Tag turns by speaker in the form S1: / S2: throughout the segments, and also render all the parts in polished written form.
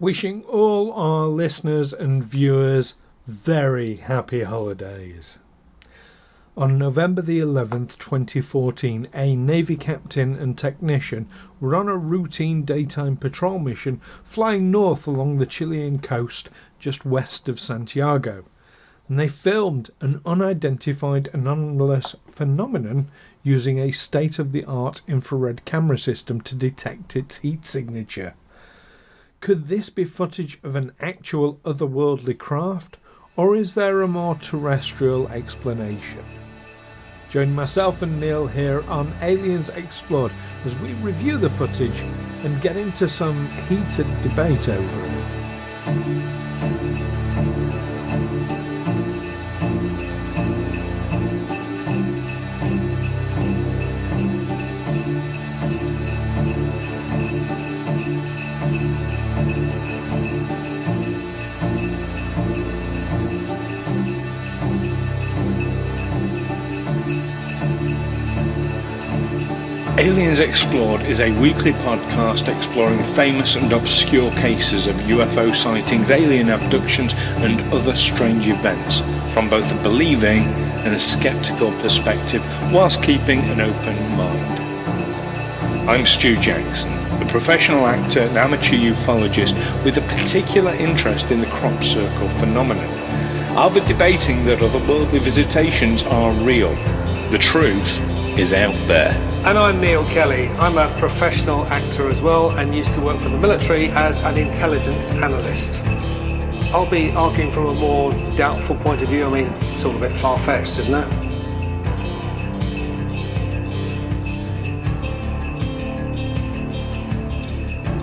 S1: Wishing all our listeners and viewers very happy holidays. On November the 11th, 2014, a Navy captain and technician were on a routine daytime patrol mission flying north along the Chilean coast just west of Santiago, and they filmed an unidentified anomalous phenomenon using a state-of-the-art infrared camera system to detect its heat signature. Could this be footage of an actual otherworldly craft, or is there a more terrestrial explanation? Join myself and Neil here on Aliens Explored as we review the footage and get into some heated debate over it.
S2: Aliens Explored is a weekly podcast exploring famous and obscure cases of UFO sightings, alien abductions and other strange events from both a believing and a sceptical perspective whilst keeping an open mind. I'm Stu Jackson, a professional actor and amateur ufologist with a particular interest in the crop circle phenomenon. I'll be debating that otherworldly visitations are real. The truth is out there.
S3: And I'm Neil Kelly. I'm a professional actor as well and used to work for the military as an intelligence analyst. I'll be arguing from a more doubtful point of view. I mean, it's all a bit far-fetched, isn't it?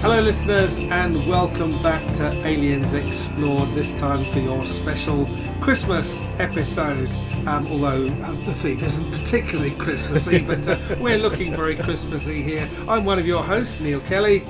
S3: Hello listeners and welcome back to Aliens Explored, this time for your special Christmas episode. Although the theme isn't particularly Christmassy, but we're looking very Christmassy here. I'm one of your hosts, Neil Kelly.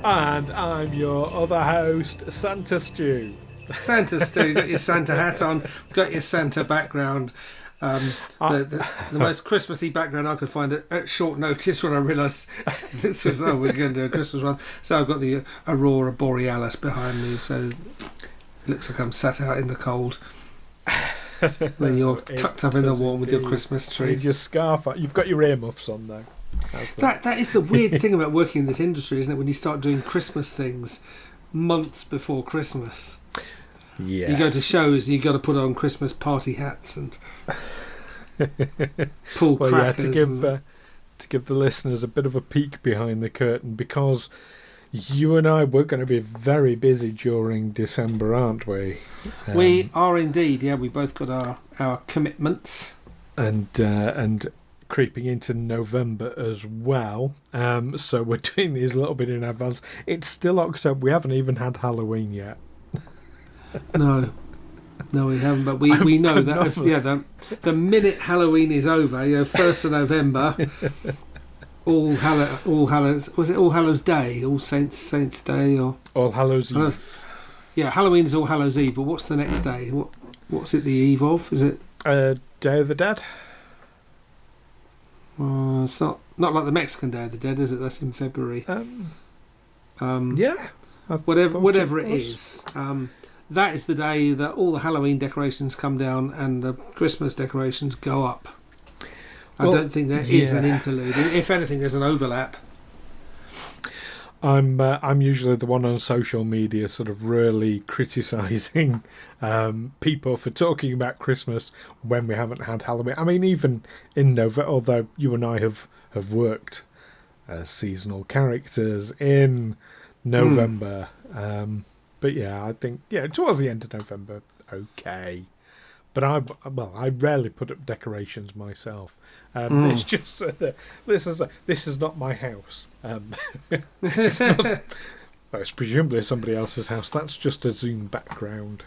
S1: And I'm your other host, Santa Stu.
S3: Santa Stu, got your Santa hat on, got your Santa background. The most Christmassy background I could find at short notice when I realised this was, we're going to do a Christmas one. So I've got the Aurora Borealis behind me, so it looks like I'm sat out in the cold. When you're tucked up in the warm with your Christmas tree.
S1: With your scarf on. You've got your earmuffs on though.
S3: That is the weird thing about working in this industry, isn't it? When you start doing Christmas things months before Christmas.
S1: Yes.
S3: You go to shows, you've got to put on Christmas party hats and pull crackers.
S1: To give the listeners a bit of a peek behind the curtain, because you and I were going to be very busy during December, aren't we?
S3: We are indeed. Yeah, we both got our commitments,
S1: and creeping into November as well. So we're doing these a little bit in advance. It's still October. We haven't even had Halloween yet.
S3: No, we haven't. But we know that the minute Halloween is over, 1st of November. All Hallows, was it All Hallows Day, All Saints Day, or
S1: All Hallows Eve?
S3: Yeah, Halloween is All Hallows Eve, but what's the next day? What's it the eve of? Is it
S1: Day of the Dead?
S3: It's not like the Mexican Day of the Dead, is it? That's in February.
S1: Yeah,
S3: whatever it is. That is the day that all the Halloween decorations come down and the Christmas decorations go up. I don't think there is an interlude. If anything, there's an overlap.
S1: I'm usually the one on social media sort of really criticising people for talking about Christmas when we haven't had Halloween. I mean, even in November, although you and I have worked as seasonal characters in November. But yeah, I think towards the end of November, okay. But I rarely put up decorations myself. It's just this is not my house. It's not, well, it's presumably somebody else's house. That's just a Zoom background.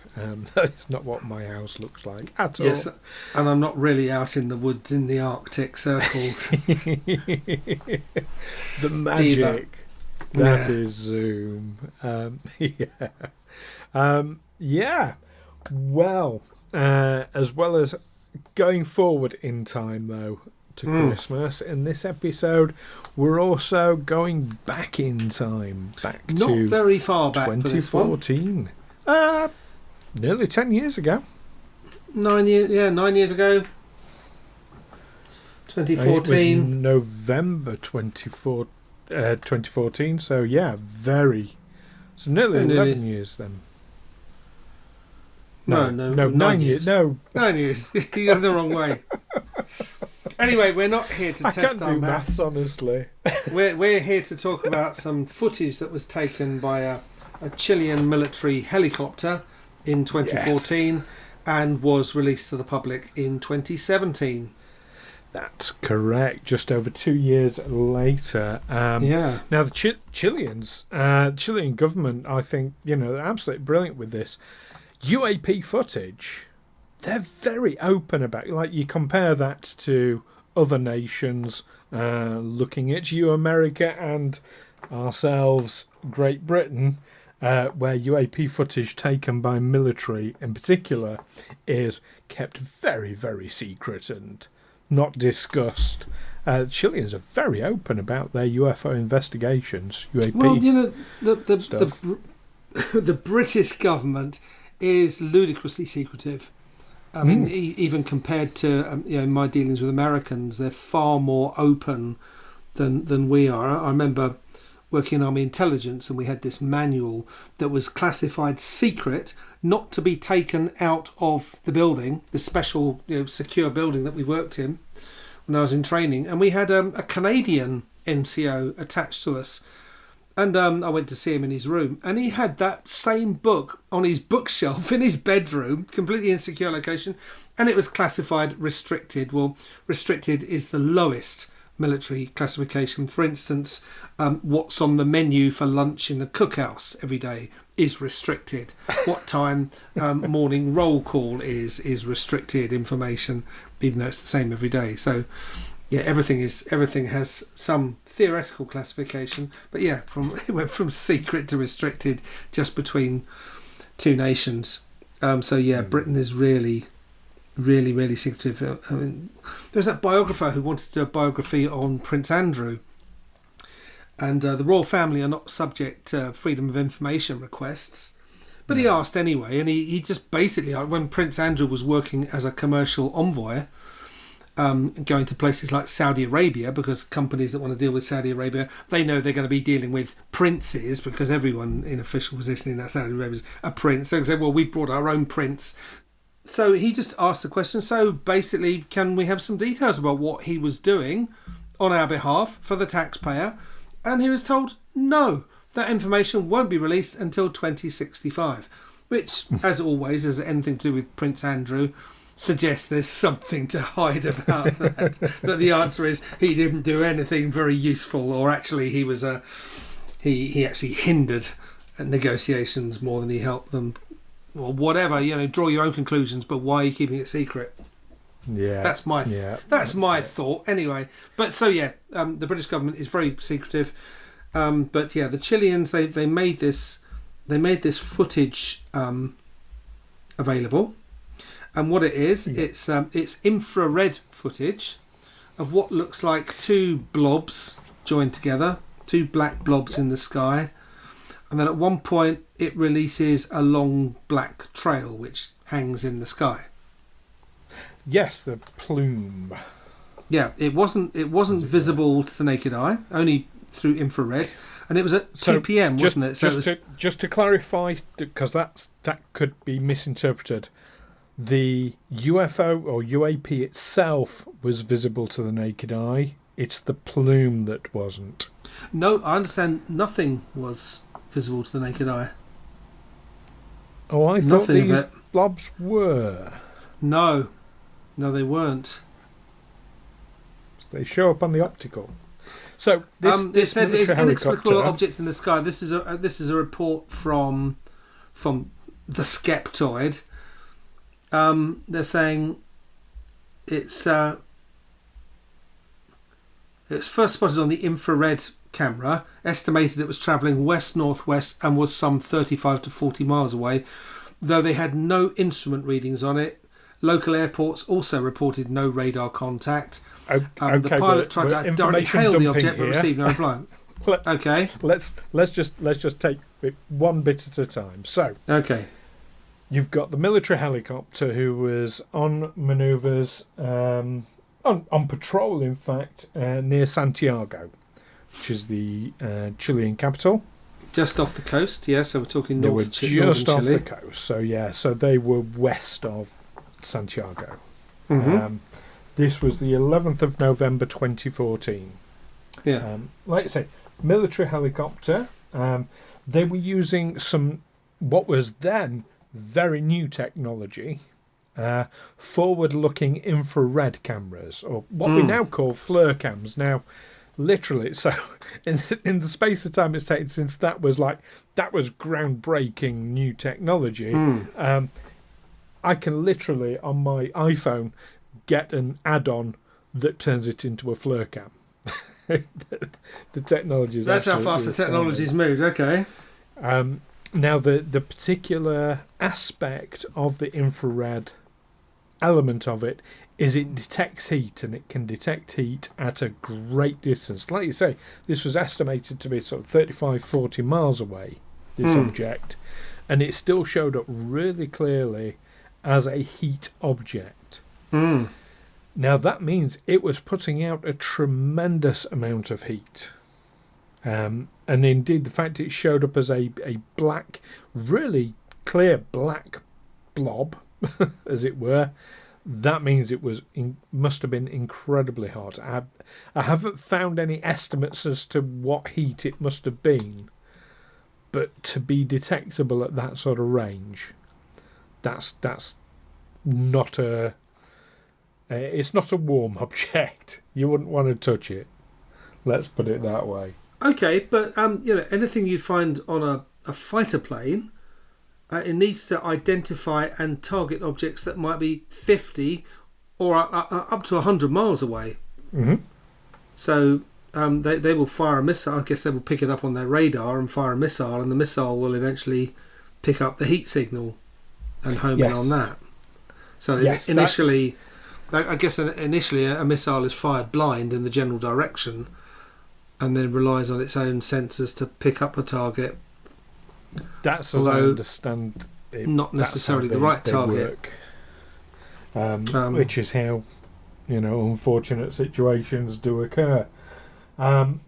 S1: That's not what my house looks like at all.
S3: Yes, and I'm not really out in the woods in the Arctic Circle.
S1: The magic. That is Zoom. Well, as well as going forward in time, though, to Christmas. In this episode, we're also going back in time,
S3: not very far back,
S1: 2014. Nearly 10 years ago.
S3: 9 years ago. 2014.
S1: It was November 2014. So yeah, so nearly 11 years then.
S3: No,
S1: 9 years. No,
S3: 9 years. You're the wrong way. Anyway, we're not here to
S1: I
S3: test
S1: can't
S3: our
S1: do
S3: maths.
S1: maths, honestly.
S3: We're here to talk about some footage that was taken by a Chilean military helicopter in 2014 and was released to the public in 2017.
S1: That's correct. Just over 2 years later. Now the Chilean government, I think, they're absolutely brilliant with this. UAP footage, they're very open about it. Like, you compare that to other nations, looking at you, America, and ourselves, Great Britain, where UAP footage taken by military in particular is kept very, very secret and not discussed. Chileans are very open about their UFO investigations, UAP.
S3: Well, the British government is ludicrously secretive. I mean, even compared to my dealings with Americans, they're far more open than we are. I remember working in Army Intelligence, and we had this manual that was classified secret, not to be taken out of the building, the special secure building that we worked in when I was in training. And we had a Canadian NCO attached to us. And I went to see him in his room, and he had that same book on his bookshelf in his bedroom, completely insecure location, and it was classified restricted. Well, restricted is the lowest military classification. For instance, what's on the menu for lunch in the cookhouse every day is restricted. What time morning roll call is restricted information, even though it's the same every day. So, yeah, everything has some theoretical classification, but yeah, it went from secret to restricted just between two nations. Britain is really, really, really secretive. I mean, there's that biographer who wanted to do a biography on Prince Andrew, and the royal family are not subject to freedom of information requests, but he asked anyway, and he just basically, when Prince Andrew was working as a commercial envoy, going to places like Saudi Arabia, because companies that want to deal with Saudi Arabia, they know they're going to be dealing with princes, because everyone in official position in that Saudi Arabia is a prince. So they say, well, we brought our own prince. So he just asked the question, so basically, can we have some details about what he was doing on our behalf for the taxpayer? And he was told, no, that information won't be released until 2065, which, as always, has anything to do with Prince Andrew, suggests there's something to hide about that. That the answer is he didn't do anything very useful, or actually he was he actually hindered negotiations more than he helped them, or whatever. Draw your own conclusions. But why are you keeping it secret?
S1: Yeah,
S3: that's my thought anyway. But so the British government is very secretive. But yeah, the Chileans they made this footage available. And what it is, it's infra-red footage of what looks like two blobs joined together, two black blobs in the sky. And then at one point it releases a long black trail which hangs in the sky.
S1: Yes, the plume.
S3: Yeah, it wasn't visible to the naked eye, only through infrared. And it was at 2 p.m, wasn't it? So
S1: just to clarify, because that could be misinterpreted. The UFO or UAP itself was visible to the naked eye. It's the plume that wasn't.
S3: No, I understand nothing was visible to the naked eye.
S1: Oh, I thought these blobs were.
S3: No, they weren't.
S1: They show up on the optical. So
S3: it said it's inexplicable objects in the sky. This is a report from the Skeptoid. They're saying it's first spotted on the infrared camera. Estimated it was travelling west-northwest and was some 35 to 40 miles away, though they had no instrument readings on it. Local airports also reported no radar contact. The pilot tried to directly hail the object but received no reply. Okay.
S1: Let's just take it one bit at a time. So,
S3: okay,
S1: you've got the military helicopter who was on manoeuvres, on patrol, in fact, near Santiago, which is the Chilean capital.
S3: Just off the coast, yeah. So we're talking
S1: They
S3: north.
S1: were just off the coast. So so they were west of Santiago.
S3: Mm-hmm.
S1: This was the 11th of November 2014.
S3: Yeah.
S1: Like I say, military helicopter. They were using what was then very new technology, forward-looking infra-red cameras, or what we now call FLIR cams. Now, literally, so in the space of time it's taken since that was groundbreaking new technology. I can literally on my iPhone get an add-on that turns it into a FLIR cam. The technology is
S3: that's how fast the technology's moved. Okay.
S1: Now the particular aspect of the infrared element of it is it detects heat, and it can detect heat at a great distance. Like you say, this was estimated to be sort of 35-40 miles away, this object, and it still showed up really clearly as a heat object. Now that means it was putting out a tremendous amount of heat. And indeed the fact it showed up as a black, really clear black blob, as it were, that means it must have been incredibly hot. I haven't found any estimates as to what heat it must have been, but to be detectable at that sort of range, that's not it's not a warm object. You wouldn't want to touch it. Let's put it that way.
S3: Okay, but anything you'd find on a fighter plane, it needs to identify and target objects that might be 50 or up to 100 miles away.
S1: Mm-hmm.
S3: So they will fire a missile. I guess they will pick it up on their radar and fire a missile, and the missile will eventually pick up the heat signal and home in on that. So initially a missile is fired blind in the general direction and then relies on its own sensors to pick up a target.
S1: That's as I understand it.
S3: Not necessarily the right target.
S1: Which is how, unfortunate situations do occur. Now,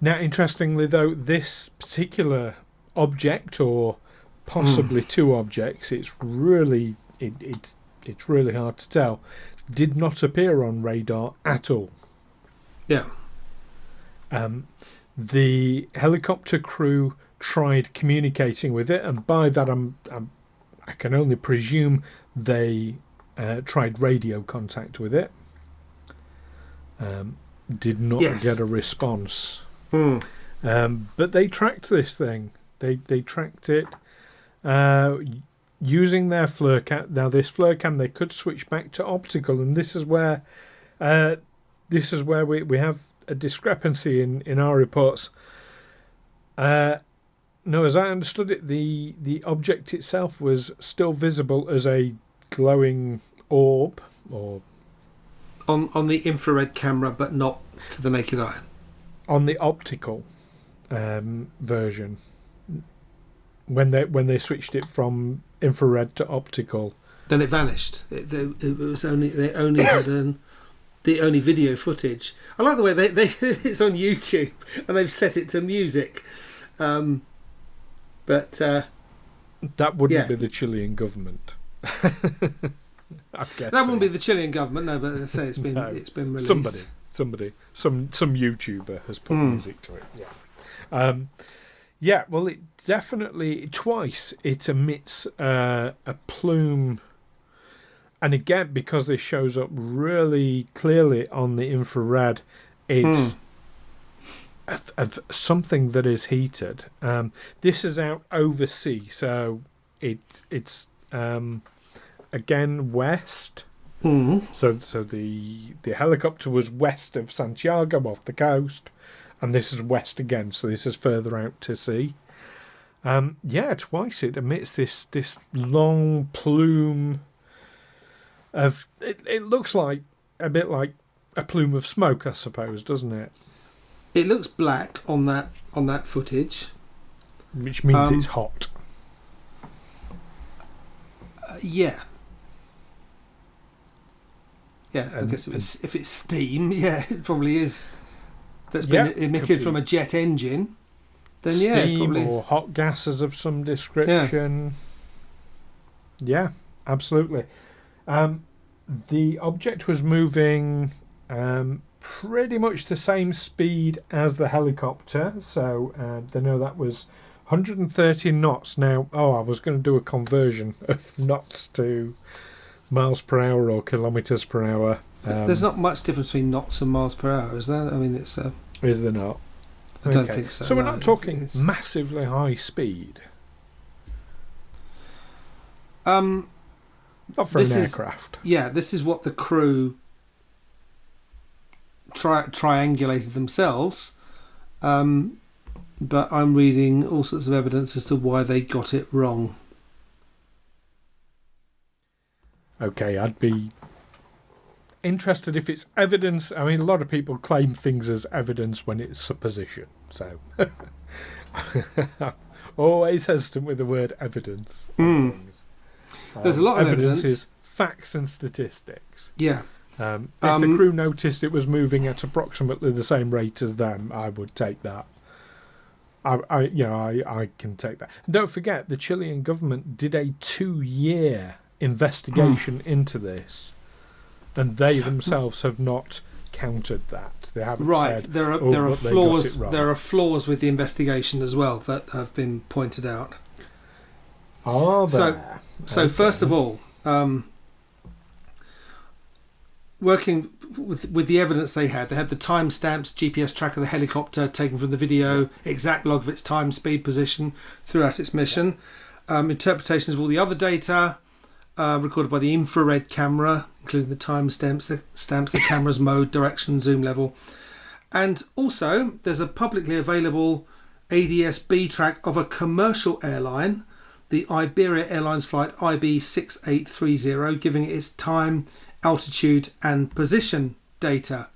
S1: interestingly, though, this particular object, or possibly two objects, it's really hard to tell, did not appear on radar at all.
S3: Yeah.
S1: The helicopter crew tried communicating with it, and by that I can only presume they tried radio contact with it. Did not get a response. But they tracked this thing. They tracked it using their FLIR cam. Now, this FLIR cam, they could switch back to optical, and this is where we have a discrepancy in our reports. No, as I understood it, the object itself was still visible as a glowing orb, or
S3: on the infrared camera, but not to the naked eye.
S1: On the optical version, when they switched it from infrared to optical,
S3: then it vanished. It was they only had the only video footage. I like the way they it's on YouTube and they've set it to music. But
S1: that wouldn't be the Chilean government. I guess
S3: that wouldn't be the Chilean government. No, but let's say it's been released.
S1: Somebody, some YouTuber has put music to it. Yeah. Well, it definitely twice it emits a plume, and again, because this shows up really clearly on the infrared, it's of something that is heated. This is out over sea, so it's again west. So the helicopter was west of Santiago off the coast, and this is west again, so this is further out to sea. Twice it emits this long plume of it looks like a bit like a plume of smoke, I suppose, doesn't it?
S3: It looks black on that footage,
S1: Which means it's hot.
S3: Yeah. Yeah, I guess if it's steam, yeah, it probably is. That's been emitted from a jet engine. Then
S1: steam
S3: probably
S1: or hot gases of some description. Yeah, absolutely. The object was moving pretty much the same speed as the helicopter, so they know that was 130 knots. Now, I was going to do a conversion of knots to miles per hour or kilometres per hour.
S3: There's not much difference between knots and miles per hour, is there? I mean, it's
S1: is there not?
S3: I don't think so.
S1: So we're not talking massively high speed. Not for an aircraft.
S3: This is what the crew triangulated themselves. But I'm reading all sorts of evidence as to why they got it wrong.
S1: Okay, I'd be interested if it's evidence. I mean, a lot of people claim things as evidence when it's supposition. So, always hesitant with the word evidence.
S3: There's a lot of evidence.
S1: Is facts and statistics.
S3: Yeah.
S1: If the crew noticed it was moving at approximately the same rate as them, I would take that. I can take that. And don't forget, the Chilean government did a 2-year investigation into this, and they themselves have not countered that. They haven't said.
S3: There are flaws. There are flaws with the investigation as well that have been pointed out.
S1: Are there?
S3: So okay. First of all, working with the evidence they had the timestamps, GPS track of the helicopter taken from the video, exact log of its time, speed, position throughout its mission, interpretations of all the other data recorded by the infra-red camera, including the timestamps, the camera's mode, direction, zoom level, and also there's a publicly available ADS-B track of a commercial airline, the Iberia Airlines flight IB6830, giving it its time, altitude and position data.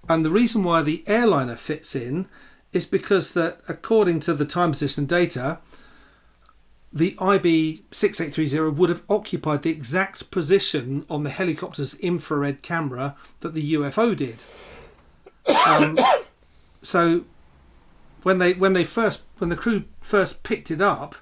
S3: And the reason why the airliner fits in is because that according to the time, position data, the IB6830 would have occupied the exact position on the helicopter's infrared camera that the UFO did. So when the crew first picked it up,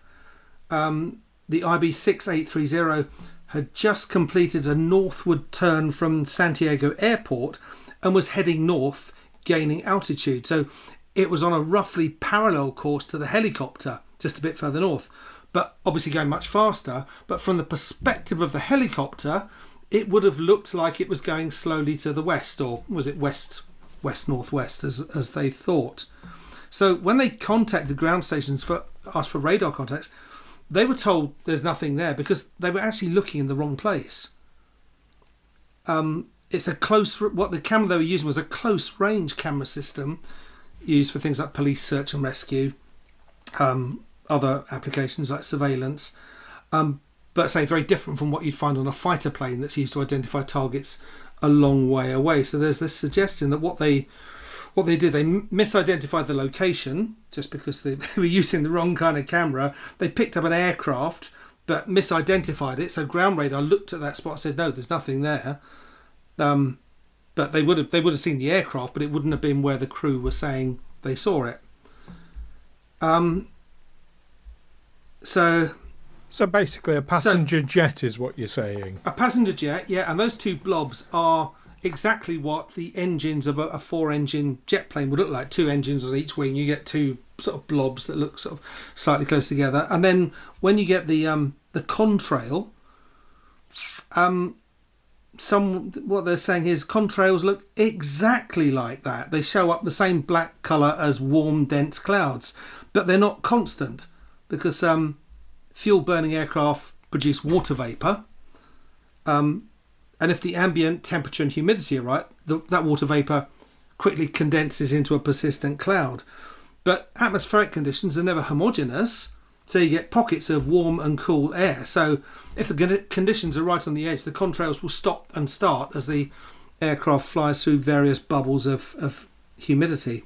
S3: the IB6830 had just completed a northward turn from Santiago airport and was heading north, gaining altitude. So it was on a roughly parallel course to the helicopter, just a bit further north, but obviously going much faster. But from the perspective of the helicopter, it would have looked like it was going slowly to the west, or was it west-northwest as they thought. So when they contacted ground stations asked for radar contacts, they were told there's nothing there because they were actually looking in the wrong place. It's what the camera they were using was a close range camera system used for things like police search and rescue, other applications like surveillance, but say very different from what you'd find on a fighter plane that's used to identify targets a long way away. So there's this suggestion that what they did, they misidentified the location just because they were using the wrong kind of camera. They picked up an aircraft but misidentified it. So ground radar looked at that spot and said, no, there's nothing there. But they would have seen the aircraft, but it wouldn't have been where the crew were saying they saw it. So
S1: basically a passenger jet is what you're saying.
S3: A passenger jet, yeah, and those two blobs are exactly what the engines of a 4-engine jet plane would look like. 2 engines on each wing. You get 2 sort of blobs that look sort of slightly close together. And then when you get the contrail, what they're saying is contrails look exactly like that. They show up the same black colour as warm, dense clouds, but they're not constant because fuel-burning aircraft produce water vapour. And if the ambient temperature and humidity are right, that water vapour quickly condenses into a persistent cloud. But atmospheric conditions are never homogeneous, so you get pockets of warm and cool air. So if the conditions are right on the edge, the contrails will stop and start as the aircraft flies through various bubbles of humidity.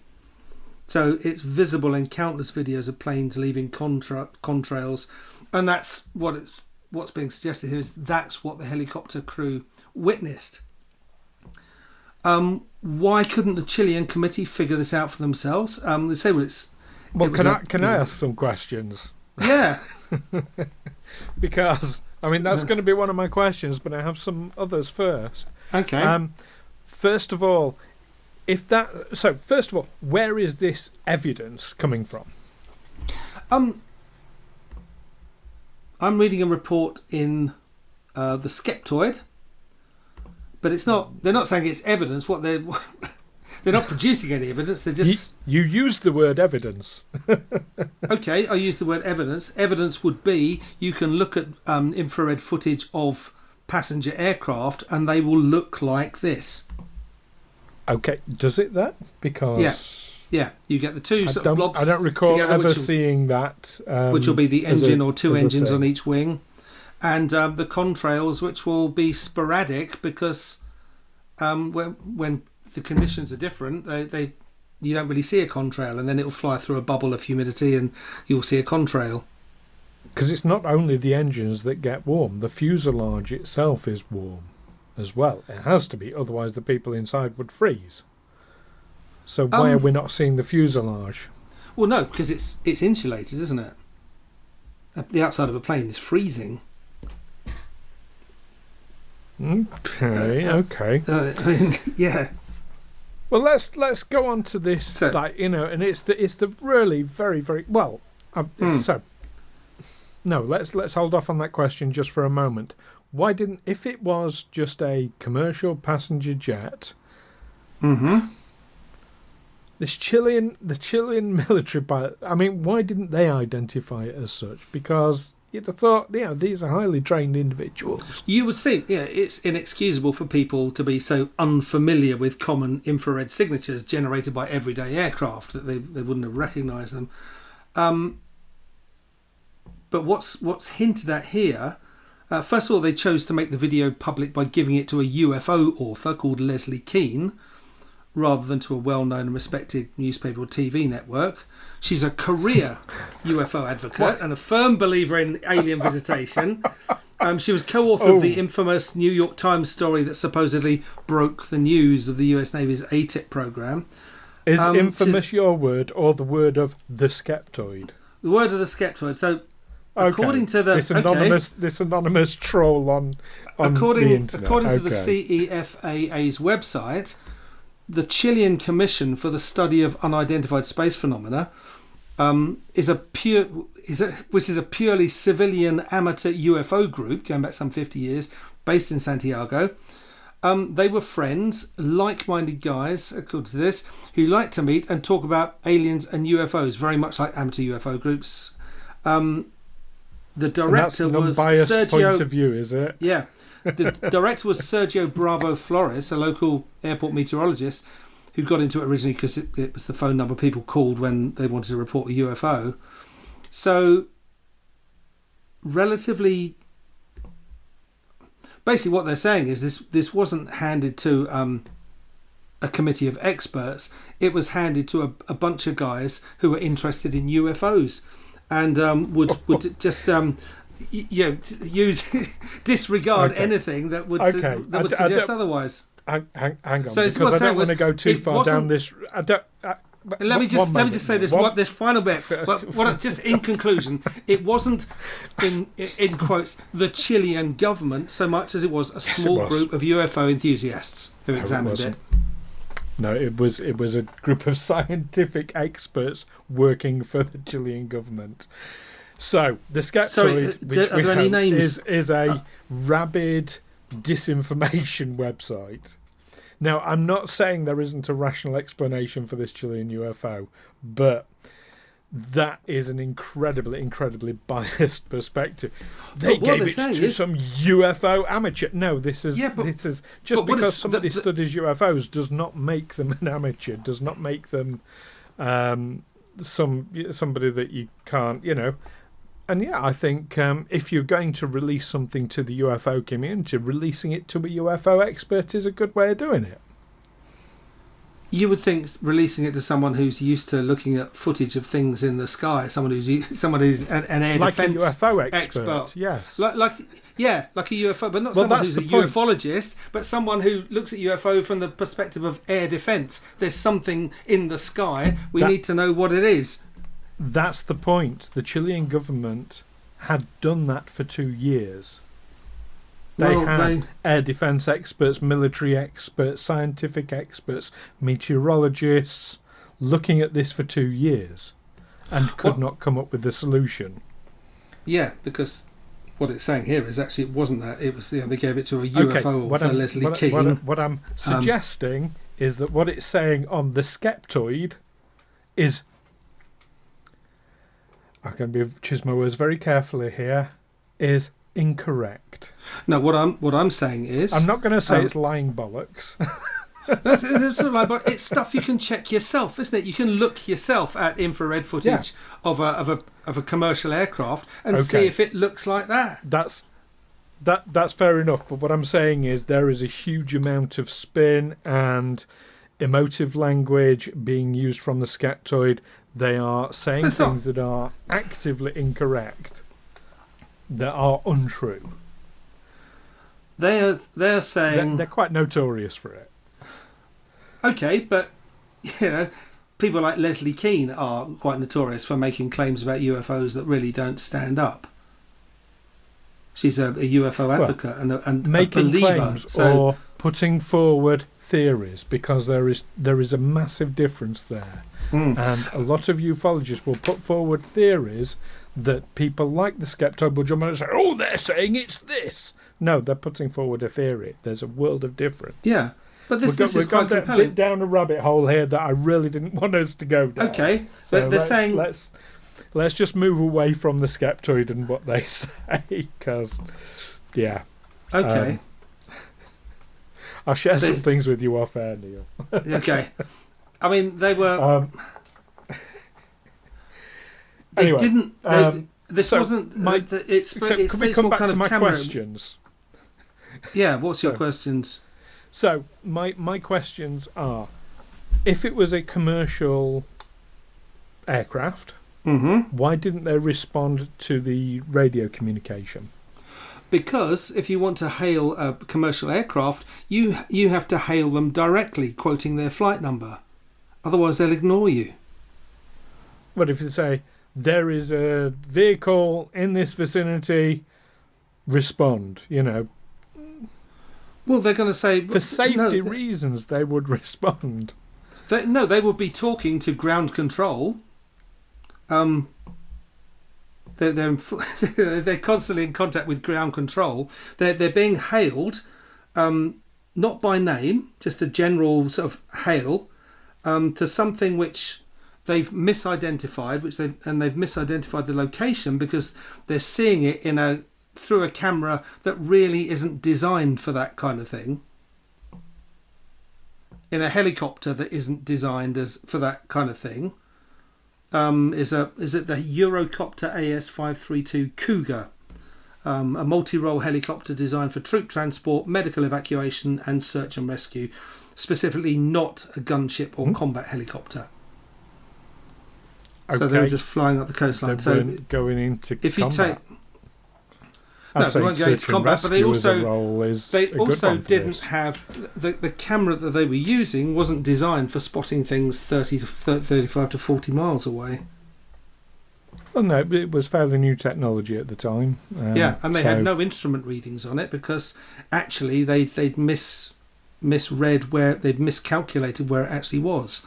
S3: So it's visible in countless videos of planes leaving contrails, and that's what's being suggested here is that's what the helicopter crew witnessed. Why couldn't the Chilean committee figure this out for themselves? They say,
S1: can I ask some questions?
S3: Yeah.
S1: Because that's going to be one of my questions, but I have some others first.
S3: Okay.
S1: First of all, where is this evidence coming from?
S3: I'm reading a report in the Skeptoid, but it's not. They're not saying it's evidence. What they're not producing any evidence. They're just.
S1: You used the word evidence.
S3: Okay, I use the word evidence. Evidence would be you can look at infrared footage of passenger aircraft, and they will look like this.
S1: Okay, does it that? Because
S3: yeah, you get the two sort of blobs.
S1: I don't recall
S3: together,
S1: ever seeing that.
S3: Which will be the engine or two engines on each wing, and the contrails, which will be sporadic because when the conditions are different, you don't really see a contrail, and then it will fly through a bubble of humidity, and you'll see a contrail.
S1: Because it's not only the engines that get warm; the fuselage itself is warm as well. It has to be, otherwise the people inside would freeze. So why are we not seeing the fuselage?
S3: Well, no, because it's insulated, isn't it? The outside of a plane is freezing.
S1: Okay.
S3: Yeah.
S1: Well, let's go on to this, and it's the really very very well. So, no, let's hold off on that question just for a moment. Why didn't, if it was just a commercial passenger jet, the Chilean military pilot, why didn't they identify it as such? Because you'd have thought, these are highly trained individuals.
S3: You would think, it's inexcusable for people to be so unfamiliar with common infrared signatures generated by everyday aircraft that they wouldn't have recognised them. But what's hinted at here, first of all, they chose to make the video public by giving it to a UFO author called Leslie Keane, rather than to a well-known and respected newspaper or TV network. She's a career UFO advocate and a firm believer in alien visitation. She was co-author of the infamous New York Times story that supposedly broke the news of the US Navy's ATIP program.
S1: Is infamous your word or the word of the Skeptoid?
S3: The word of the Skeptoid. So, according to the
S1: this anonymous troll on the internet.
S3: According to the CEFAA's website, the Chilean Commission for the Study of Unidentified Space Phenomena which is a purely civilian amateur UFO group going back some 50 years, based in Santiago. They were friends, like-minded guys, according to this, who like to meet and talk about aliens and UFOs, very much like amateur UFO groups. The director was Sergio.
S1: Point of view, is it?
S3: Yeah, the director was Sergio Bravo Flores, a local airport meteorologist who got into it originally because it was the phone number people called when they wanted to report a UFO. So, relatively, basically, what they're saying is this wasn't handed to a committee of experts. It was handed to a bunch of guys who were interested in UFOs. And would just disregard anything that would suggest otherwise.
S1: Hang on, so because I don't want to go too far down this.
S3: Let me just say this final bit. Just in conclusion, it wasn't in quotes the Chilean government so much as it was a small group of UFO enthusiasts who examined it.
S1: No, it was a group of scientific experts working for the Chilean government. So the Skeptoid, is a rabid disinformation website. Now, I'm not saying there isn't a rational explanation for this Chilean UFO, but that is an incredibly biased perspective. They gave it to some UFO amateur. No, this is just because somebody studies UFOs does not make them an amateur. Does not make them somebody that you can't, yeah, I think if you're going to release something to the UFO community, releasing it to a UFO expert is a good way of doing it.
S3: You would think releasing it to someone who's used to looking at footage of things in the sky, someone who's an air
S1: like
S3: defense
S1: a UFO expert. Yes,
S3: like a UFO, but not someone who's a ufologist, but someone who looks at UFO from the perspective of air defense. There's something in the sky. We need to know what it is.
S1: That's the point. The Chilean government had done that for 2 years. They had air defence experts, military experts, scientific experts, meteorologists looking at this for 2 years and could not come up with a solution.
S3: Yeah, because what it's saying here is actually it wasn't that. It was they gave it to a UFO for Leslie Keane.
S1: What I'm suggesting is that what it's saying on the skeptoid is... I'm going to choose my words very carefully here, is incorrect.
S3: No, what I'm saying is...
S1: I'm not going to say it's lying bollocks.
S3: That's sort of like, but it's stuff you can check yourself, isn't it? You can look yourself at infrared footage of a commercial aircraft and see if it looks like that.
S1: That's fair enough, but what I'm saying is there is a huge amount of spin and emotive language being used from the skeptoid. They are saying things that are actively incorrect, that are untrue.
S3: They're saying...
S1: They're quite notorious for it.
S3: Okay, but, people like Leslie Keane are quite notorious for making claims about UFOs that really don't stand up. She's a UFO advocate and
S1: making
S3: a believer.
S1: Claims or putting forward theories, because there is a massive difference there. And a lot of ufologists will put forward theories that people like the skeptoid will jump on and say, oh, they're saying it's this. No, they're putting forward a theory. There's a world of difference.
S3: Yeah, but this is quite compelling.
S1: We've down a rabbit hole here that I really didn't want us to go down.
S3: Okay,
S1: so
S3: but they're saying...
S1: Let's just move away from the skeptoid and what they say, because, yeah.
S3: Okay.
S1: I'll share some things with you off air, Neil.
S3: Okay. I mean, they were... they
S1: anyway,
S3: didn't... this wasn't...
S1: Can we come back to my questions?
S3: Yeah, what's your questions?
S1: So, my questions are, if it was a commercial aircraft, why didn't they respond to the radio communication?
S3: Because if you want to hail a commercial aircraft, you have to hail them directly, quoting their flight number. Otherwise, they'll ignore you.
S1: But if you say, there is a vehicle in this vicinity, respond,
S3: Well, they're going to say...
S1: For safety reasons, they would respond.
S3: They would be talking to ground control. They're constantly in contact with ground control. They're being hailed, not by name, just a general sort of hail, to something which they've misidentified, they've misidentified the location because they're seeing it through a camera that really isn't designed for that kind of thing. In a helicopter that isn't designed for that kind of thing. Is it the Eurocopter AS532 Cougar, a multi-role helicopter designed for troop transport, medical evacuation and search and rescue, specifically not a gunship or combat helicopter. So they were just flying up the coastline.
S1: They weren't going into combat.
S3: You take... No, they weren't going to combat, but they also didn't have... The camera that they were using wasn't designed for spotting things 35 to 40 miles away.
S1: Well, no, it was fairly new technology at the time.
S3: And they had no instrument readings on it because actually they'd misread they'd miscalculated where it actually was.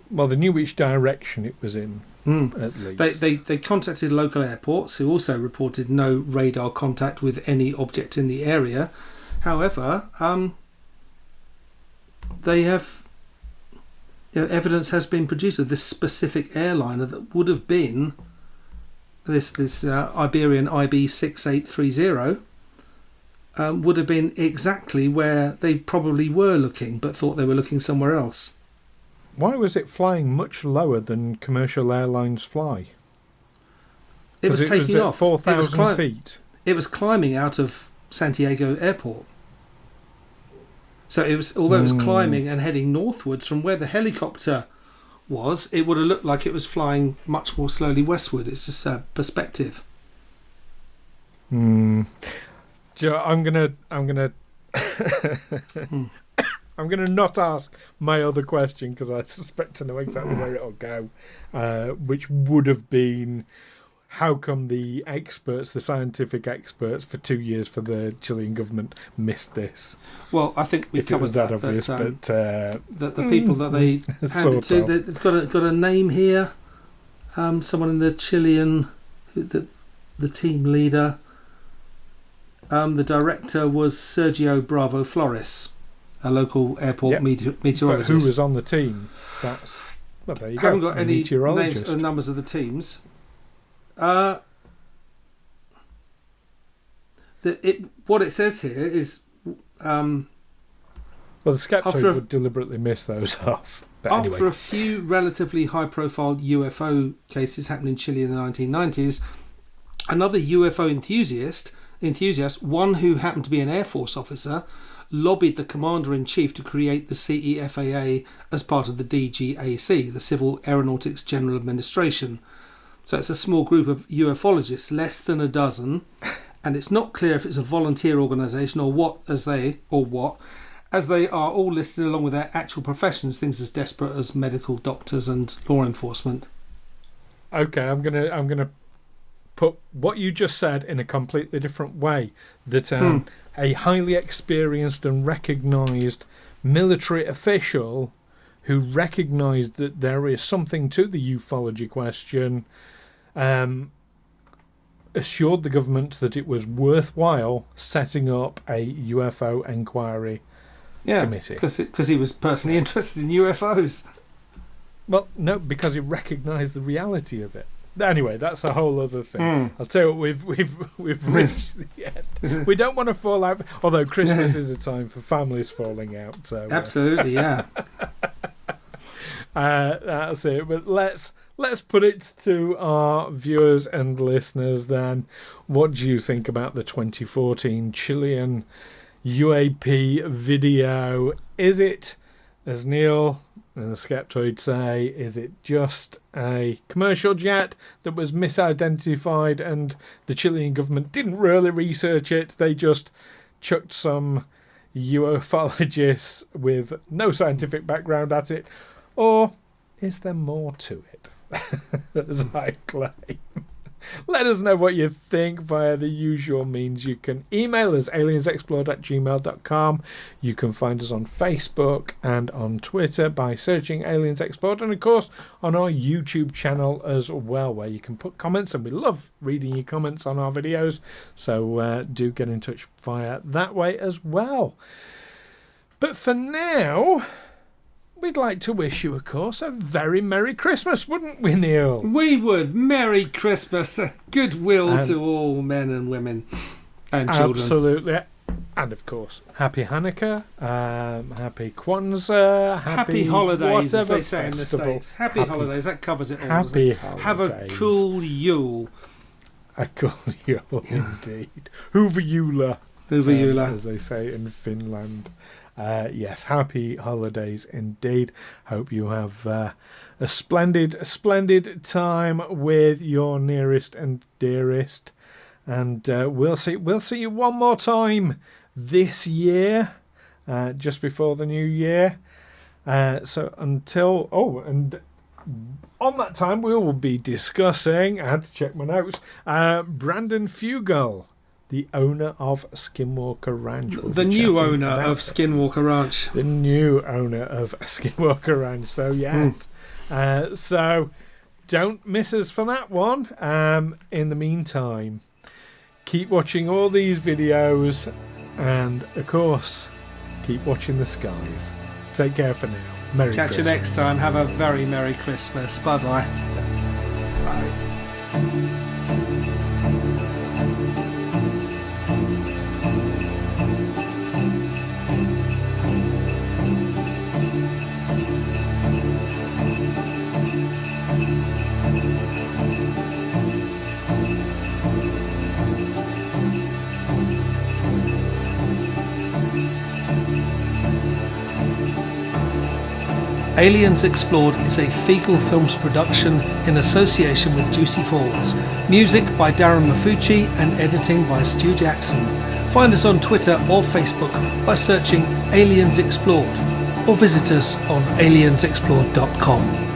S1: Well, they knew which direction it was in. At least.
S3: They contacted local airports who also reported no radar contact with any object in the area. However, they have evidence has been produced of this specific airliner that would have been this Iberian IB6830 would have been exactly where they probably were looking, but thought they were looking somewhere else.
S1: Why was it flying much lower than commercial airlines fly?
S3: It was taking
S1: at
S3: off.
S1: 4,000 feet.
S3: It was climbing out of Santiago Airport. So it was, although it was climbing and heading northwards from where the helicopter was, it would have looked like it was flying much more slowly westward. It's just a perspective.
S1: I'm gonna not ask my other question because I suspect to know exactly where it'll go, which would have been, how come the experts, the scientific experts for 2 years for the Chilean government missed this?
S3: Well, I think we covered
S1: that obvious, but
S3: the people that they handed to, they've got a name here. Someone in the Chilean, the team leader. The director was Sergio Bravo Flores, a local airport meteorologist.
S1: But who was on the team? There you go.
S3: Haven't got any names and numbers of the teams. What it says here is
S1: the Skeptoid would deliberately miss those off. But
S3: after
S1: anyway.
S3: a few relatively high-profile UFO cases happened in Chile in the 1990s, another UFO enthusiast, one who happened to be an Air Force officer, lobbied the Commander-in-Chief to create the CEFAA as part of the DGAC, the Civil Aeronautics General Administration. So it's a small group of ufologists, less than a dozen, and it's not clear if it's a volunteer organisation or what, as they are all listed along with their actual professions, things as desperate as medical doctors and law enforcement.
S1: Okay, I'm gonna put what you just said in a completely different way. That a highly experienced and recognised military official who recognised that there is something to the ufology question, assured the government that it was worthwhile setting up a UFO inquiry committee.
S3: Because he was personally interested in UFOs.
S1: Well, no, because he recognised the reality of it. Anyway, that's a whole other thing. I'll tell you what, we've reached the end. We don't want to fall out, although Christmas is a time for families falling out. So
S3: absolutely, yeah.
S1: That's it. But let's put it to our viewers and listeners then. What do you think about the 2014 Chilean UAP video? Is it, as Neil and the Skeptoid say, is it just a commercial jet that was misidentified and the Chilean government didn't really research it? They just chucked some ufologists with no scientific background at it? Or is there more to it, as I claim? Let us know what you think via the usual means. You can email us, aliensexplored@gmail.com. You can find us on Facebook and on Twitter by searching Aliens Explored, and of course on our YouTube channel as well, where you can put comments, and we love reading your comments on our videos, so do get in touch via that way as well. But for now, we'd like to wish you, of course, a very Merry Christmas, wouldn't we, Neil?
S3: We would. Merry Christmas. Goodwill to all men and women and children.
S1: Absolutely. And, of course, Happy Hanukkah, Happy Kwanzaa,
S3: Happy holidays, as they say
S1: festival.
S3: in the States. Happy holidays. That covers it all.
S1: Happy holidays.
S3: Have a cool Yule.
S1: A cool Yule, indeed. Hoover Yula.
S3: Hoover Yula.
S1: As they say in Finland. Yes, happy holidays indeed. Hope you have a splendid time with your nearest and dearest. And we'll see you one more time this year, just before the new year. So until and on that time we will be discussing, I had to check my notes, Brandon Fugel, the owner of Skinwalker Ranch.
S3: The new owner of Skinwalker Ranch.
S1: The new owner of Skinwalker Ranch. So, yes. So, don't miss us for that one. In the meantime, keep watching all these videos. And, of course, keep watching the skies. Take care for now. Merry Christmas.
S3: Catch you next time. Have a very Merry Christmas. Bye-bye.
S1: Bye.
S3: Aliens Explored is a Fecal Films production in association with Juicy Falls. Music by Darren Mafucci and editing by Stu Jackson. Find us on Twitter or Facebook by searching Aliens Explored, or visit us on aliensexplored.com.